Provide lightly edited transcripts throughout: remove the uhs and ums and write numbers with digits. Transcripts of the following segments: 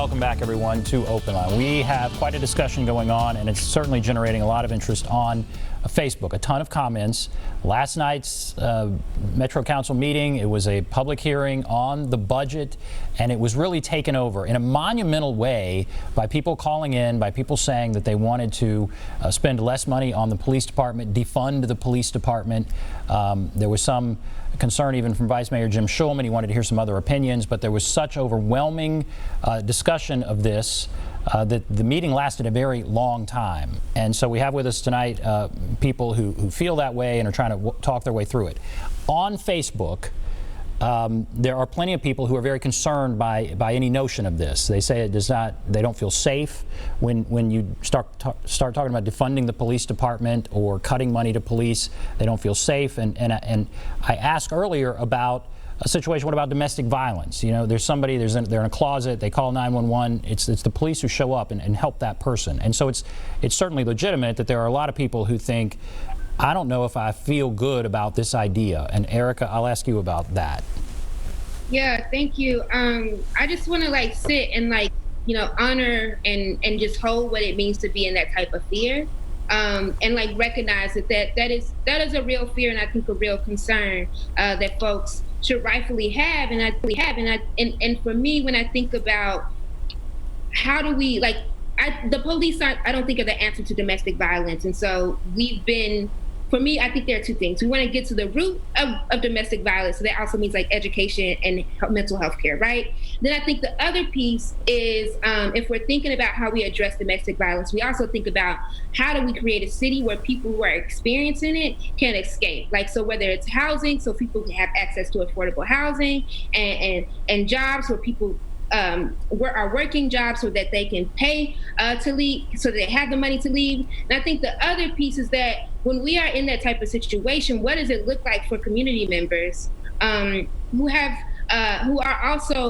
Welcome back, everyone, to Open Line. We have quite a discussion going on, and it's certainly generating a lot of interest on Facebook. A ton of comments. Last night's Metro Council meeting, it was a public hearing on the budget, and it was really taken over in a monumental way by people calling in, by people saying that they wanted to spend less money on the police department, defund the police department. There was some concern even from Vice Mayor Jim Schulman. He wanted to hear some other opinions, but there was such overwhelming discussion of this that the meeting lasted a very long time. And so we have with us tonight people who feel that way and are trying to talk their way through it. On Facebook, there are plenty of people who are very concerned by any notion of this. They say it does not, they don't feel safe when you start talking about defunding the police department or cutting money to police. They don't feel safe. And I asked earlier about a situation. What about domestic violence? You know, there's somebody, they're in a closet, they call 911. It's the police who show up and help that person. And so it's certainly legitimate that there are a lot of people who think, I don't know if I feel good about this idea. And Erica, I'll ask you about that. Yeah, thank you. I just want to sit and honor and just hold what it means to be in that type of fear. And recognize that is a real fear, and I think a real concern that folks should rightfully have. And for me, when I think about how do we the police I don't think are the answer to domestic violence. And so for me, I think there are two things. We want to get to the root of domestic violence. So that also means education and mental health care, right? Then I think the other piece is if we're thinking about how we address domestic violence, we also think about how do we create a city where people who are experiencing it can escape. So whether it's housing, so people can have access to affordable housing and jobs where people are working jobs so that they can pay to leave, so they have the money to leave. And I think the other piece is that when we are in that type of situation, what does it look like for community members who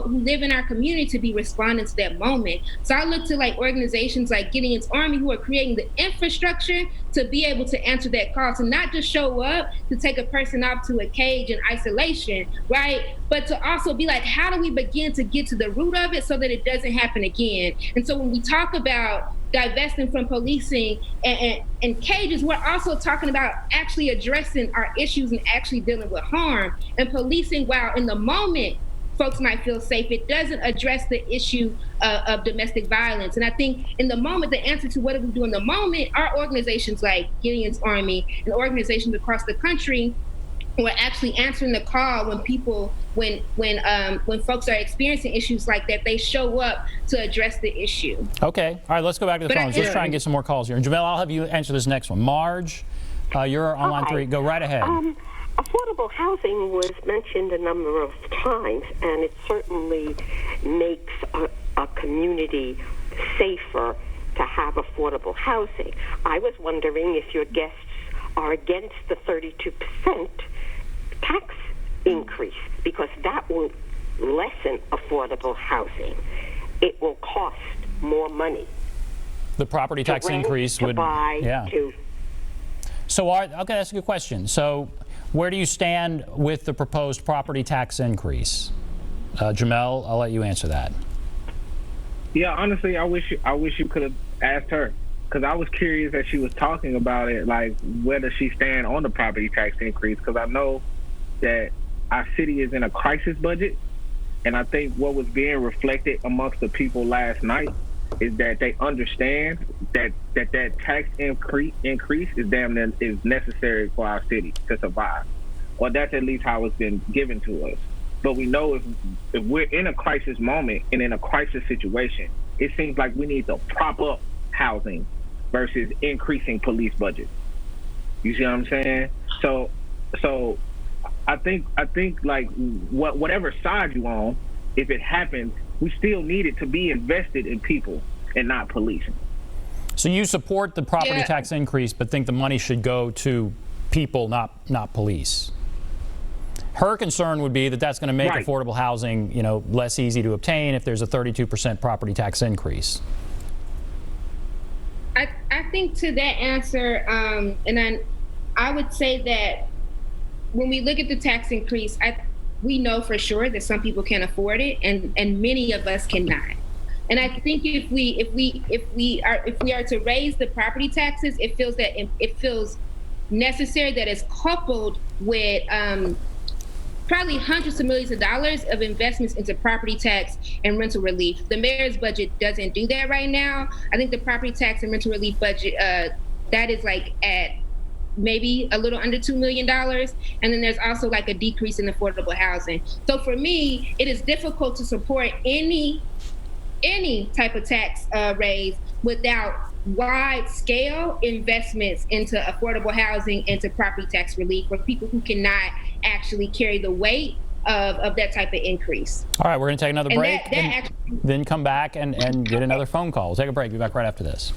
live in our community to be responding to that moment? So I look to organizations like Gideon's Army, who are creating the infrastructure to be able to answer that call, to not just show up to take a person off to a cage in isolation, right? But to also be how do we begin to get to the root of it so that it doesn't happen again? And so when we talk about divesting from policing and cages, we're also talking about actually addressing our issues and actually dealing with harm. And policing, while in the moment folks might feel safe, it doesn't address the issue of domestic violence. And I think in the moment, the answer to what do we do in the moment are organizations like Gideon's Army and organizations across the country who are actually answering the call when people, when folks are experiencing issues like that, they show up to address the issue. Okay, all right, let's go back to the phones. Let's try and get some more calls here. And Jamel, I'll have you answer this next one. Marge, you're on line 3. Go right ahead. Affordable housing was mentioned a number of times, and it certainly makes a community safer to have affordable housing. I was wondering if your guests are against the 32% tax increase, because that will lessen affordable housing. It will cost more money. The property tax increase would, yeah. So I'll ask you a question. So where do you stand with the proposed property tax increase? Jamel, I'll let you answer that. Yeah, honestly, I wish you could have asked her, because I was curious as she was talking about it, where does she stand on the property tax increase? Because I know that our city is in a crisis budget, and I think what was being reflected amongst the people last night is that they understand that tax increase is necessary for our city to survive. Or that's at least how it's been given to us. But we know if we're in a crisis moment and in a crisis situation, it seems like we need to prop up housing versus increasing police budgets. You see what I'm saying? So I think whatever side you on, if it happens, we still need it to be invested in people and not policing. So you support the property tax increase, but think the money should go to people, not police. Her concern would be that that's going to make affordable housing, less easy to obtain if there's a 32% property tax increase. I think to that answer, I would say that when we look at the tax increase, we know for sure that some people can't afford it, and many of us cannot. And I think if we are to raise the property taxes, it feels necessary that it's coupled with probably hundreds of millions of dollars of investments into property tax and rental relief. The mayor's budget doesn't do that right now. I think the property tax and rental relief budget, that is like at maybe a little under $2 million. And then there's also like a decrease in affordable housing. So for me, it is difficult to support any type of tax raise without wide scale investments into affordable housing, into property tax relief for people who cannot actually carry the weight of that type of increase. All right, we're going to take another break and then come back and get another phone call. We'll take a break. Be back right after this.